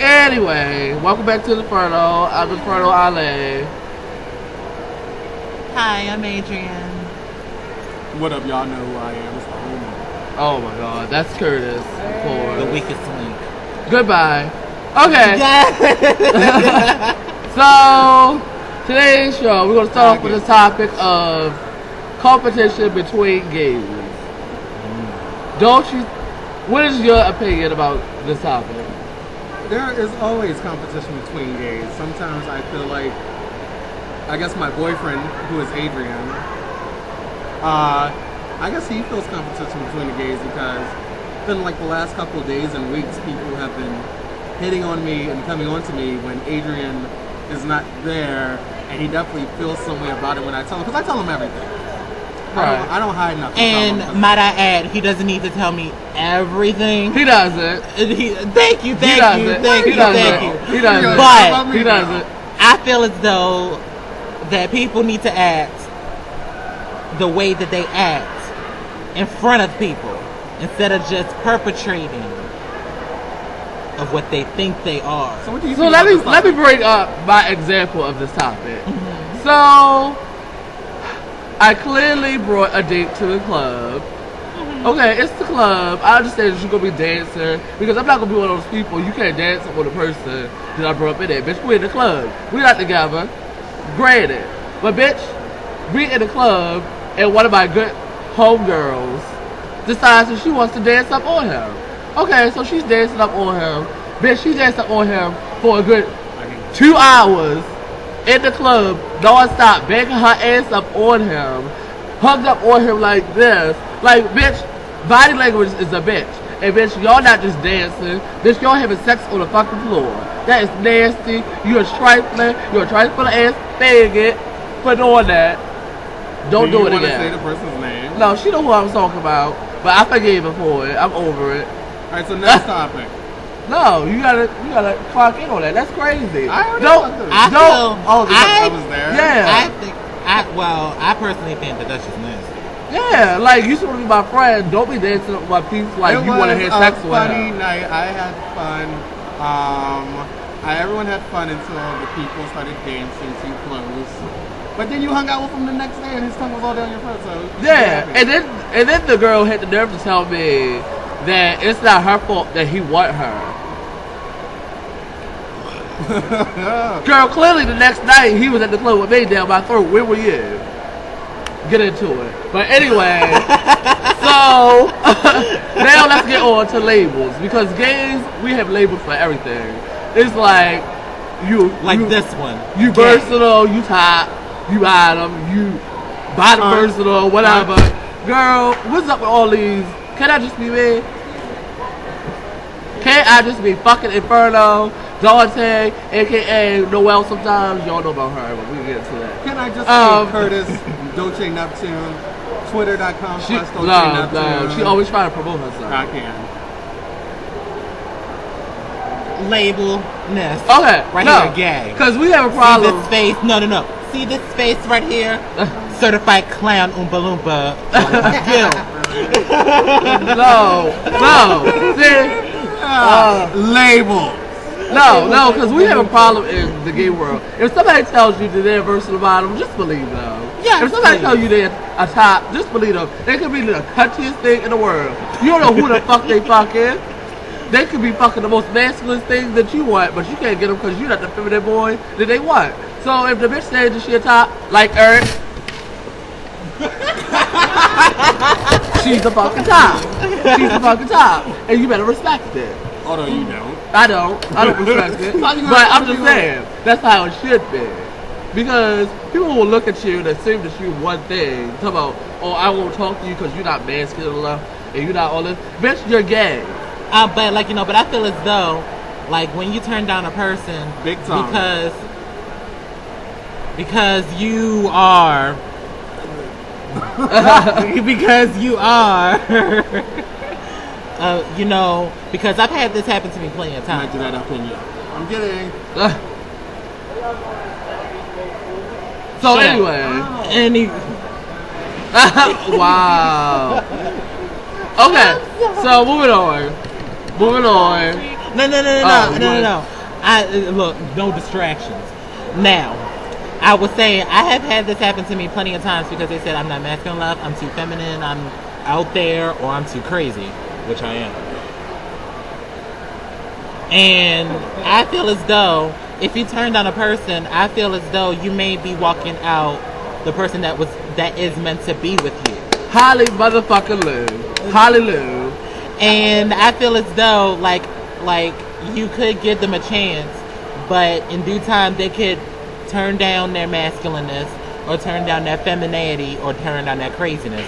Anyway, welcome back to the Inferno. I'm Inferno Ale. Hi, I'm Adrian. What up, y'all know who I am. It's the homie. Oh my god, that's Curtis. Of course. The weakest link. Goodbye. Okay. So, today's show, we're going to start off with the topic of competition between gays. Don't you... What is your opinion about this topic? There is always competition between gays. Sometimes I feel like, I guess my boyfriend, who is Adrian, I guess he feels competition between the gays because it's been like the last couple of days and weeks, people have been hitting on me and coming on to me when Adrian is not there, and he definitely feels some way about it when I tell him, because I tell him everything. Right. I don't hide nothing. And might I add, he doesn't need to tell me everything. He doesn't. Thank you. He doesn't. But He doesn't. I feel as though that people need to act the way that they act in front of people instead of just perpetrating of what they think they are. So what do you So think let about me this let me topic? bring up my example of this topic. So I clearly brought a date to the club. Okay, it's the club. I understand that you're gonna be dancing because I'm not gonna be one of those people. You can't dance with a person that I brought up in there. Bitch, we're in the club. We're not together. Granted. But bitch, we in the club and one of my good homegirls decides that she wants to dance up on him. Okay, so she's dancing up on him. Bitch, she danced up on him for a good 2 hours in the club, non-stop, banging her ass up on him, hugged up on him like this. Like, bitch, body language is a bitch. And bitch, y'all not just dancing. Bitch, y'all having sex on the fucking floor. That is nasty. You're a trifling ass faggot for doing that. Don't do it you want to again. say the person's name? No, she know who I was talking about. But I forgave her for it. I'm over it. Alright, so next topic. No, you gotta clock in on that. That's crazy. I already Don't, clocked in. I don't. feel, Oh, because I was there? Yeah. I personally think that that's just nasty. Yeah, like you supposed to be my friend. Don't be dancing with my peeps like It you want to was have sex a with funny her. night. I had fun. Everyone had fun until the people started dancing too close. But then you hung out with him the next day, and his tongue was all down your throat. So Yeah, and then the girl had the nerve to tell me that it's not her fault that he want her. Girl, clearly the next night he was at the club with me down my throat. Where were you? Get into it. But anyway, so now let's get on to labels because gays we have labels for everything. It's like you This one. you Gay. versatile, you top, you bottom, you bottom versatile, whatever. Girl, what's up with all these? Can I just be me? Can't I just be fucking Inferno, Dante, aka Noelle sometimes? Y'all know about her, but we can get into that. Can I just say Curtis, Dolce Neptune, Twitter.com She, /Dolce no, Neptune. she always try to promote herself. I can. Label-ness. Okay, Right no, here, gay. because we have a See problem. this face? No. See this face right here? Certified clown Oompa Loompa. No, see, Label. no, because we have a problem in the gay world. If somebody tells you that they're versatile bottom, just believe them. Yes, if somebody please. tells you they're a top, just believe them. They could be the cuttiest thing in the world. You don't know who the fuck they fucking. They could be fucking the most masculine thing that you want, but you can't get them because you're not the feminine boy that they want. So if the bitch says that she a top, like Eric, she's the fucking top. She's the fucking top. And you better respect it. Although you don't. I don't respect it. But I'm just saying, that's how it should be. Because people will look at you and assume that you're one thing. Talk about, oh, I won't talk to you because you're not masculine enough and you're not all this. Bitch, you're gay. But but I feel as though, like when you turn down a person, Big time. because you are, because you are, because I've had this happen to me plenty of I times. do that up in you. I'm kidding. So Shut up. anyway. Wow. Okay, so moving on. No. Look, no distractions. Now, I was saying I have had this happen to me plenty of times because they said I'm not masculine enough, I'm too feminine, I'm out there, or I'm too crazy, which I am. And I feel as though if you turn down a person, I feel as though you may be walking out the person that is meant to be with you. Holly motherfucking Lou. Holly Lou. And I feel as though like you could give them a chance, but in due time they could turn down their masculineness or turn down their femininity or turn down their craziness.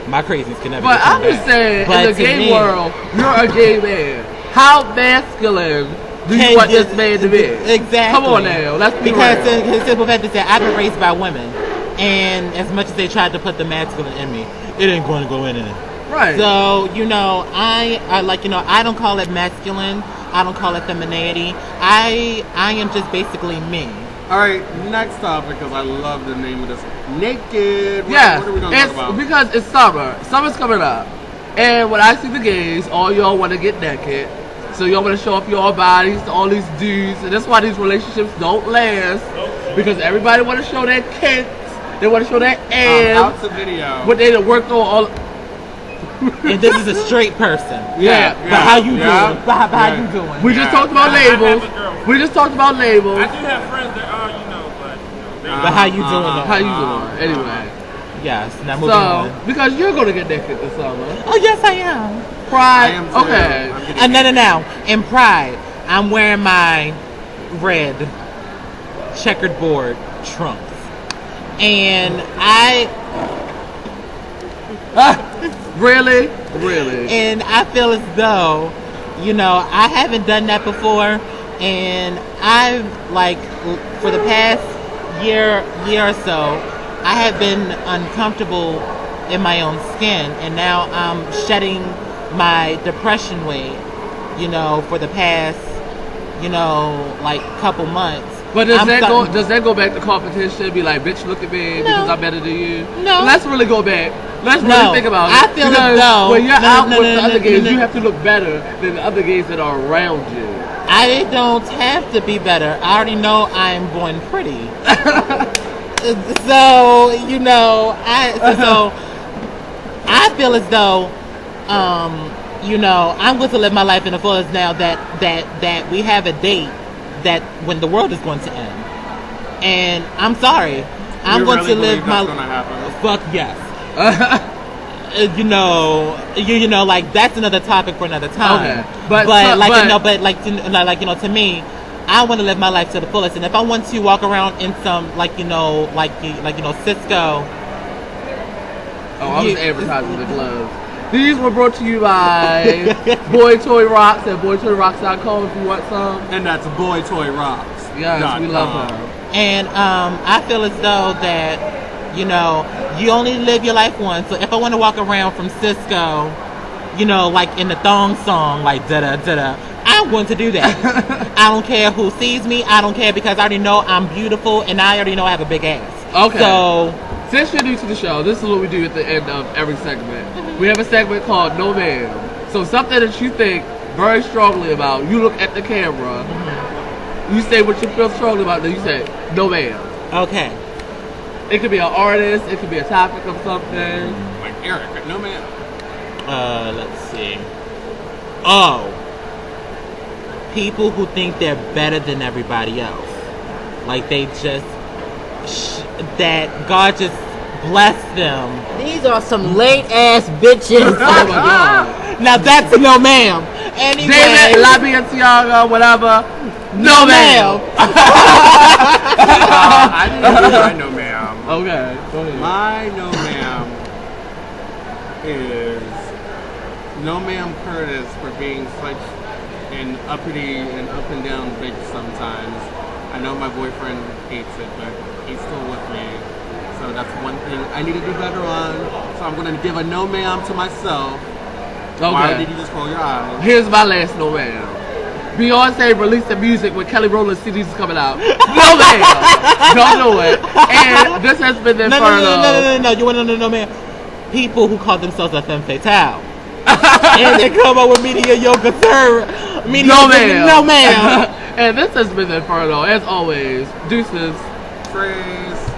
My craziness can never. But I'm just saying, in the gay world, you're a gay man. How masculine do you want this man to be? Exactly. Come on now, let's be because real. the simple fact is that I've been raised by women, and as much as they tried to put the masculine in me, it ain't going to go in it. Right. So I don't call it masculine. I don't call it femininity. I am just basically me. All right, next topic, because I love the name of this. Naked. Yeah, What are we going to talk about? Because it's summer. Summer's coming up. And when I see the gays, all y'all want to get naked. So y'all want to show off your bodies to all these dudes. And that's why these relationships don't last. Because everybody want to show their kinks. They want to show their abs. Out to video. What they done worked on all. And this is a straight person. Yeah. But how you doing? But how you doing? We just talked about labels. We just talked about labels. I do have friends that are, But how you doing? How you doing? Anyway. Yes. Now moving on. Because you're going to get naked this summer. Oh yes, I am. Pride. I am too. Okay. No. In Pride, I'm wearing my red checkered board trunks, and Really? And I feel as though, I haven't done that before, and I've for the past year or so, I have been uncomfortable in my own skin, and now I'm shedding my depression weight, for the past, couple months. But does that go back to competition? Be like, bitch, look at me because I'm better than you. No. Let's really go back. Let's really think about it. I feel as though when you're out with the other gays, you have to look better than the other gays that are around you. I don't have to be better. I already know I'm born pretty. So I feel as though, I'm going to live my life in the fullest now that we have a date that when the world is going to end. And I'm sorry. I'm going to live my life. Fuck yes. That's another topic for another time. Okay. To me, I want to live my life to the fullest, and if I want to walk around in some Cisco. Oh, I was advertising the gloves. These were brought to you by Boy Toy Rocks at boytoyrocks.com if you want some. And that's Boy Toy Rocks. Yes, we love her. And I feel as though that, you only live your life once. So if I want to walk around from Cisco, in the thong song, da-da-da-da, I'm going to do that. I don't care who sees me. I don't care because I already know I'm beautiful and I already know I have a big ass. Okay. So, since you're new to the show, this is what we do at the end of every segment. We have a segment called No Man. So something that you think very strongly about, you look at the camera, you say what you feel strongly about, then you say, no man. Okay. It could be an artist, it could be a topic of something. Like Eric, no man. Let's see. Oh. People who think they're better than everybody else. Like they just, that God just blessed them. These are some late ass bitches. Oh my God. Now that's a no ma'am. Anyway. David, La Balenciaga, whatever. No ma'am. I didn't do my no ma'am. Okay, go ahead. My no ma'am is no ma'am Curtis for being such an uppity and up and down bitch sometimes. I know my boyfriend hates it, but he's still with me. So that's one thing I need to do better on. So I'm going to give a no ma'am to myself. Okay. Why did you just roll your eyes? Here's my last no ma'am. Beyonce released the music when Kelly Rowland CDs is coming out. No ma'am. Don't do it. And this has been the No. You want to know, man? People who call themselves a femme fatale. and they come up with media yoga sir. No, ma'am. No, ma'am. And this has been Inferno. As always, deuces. Phrase.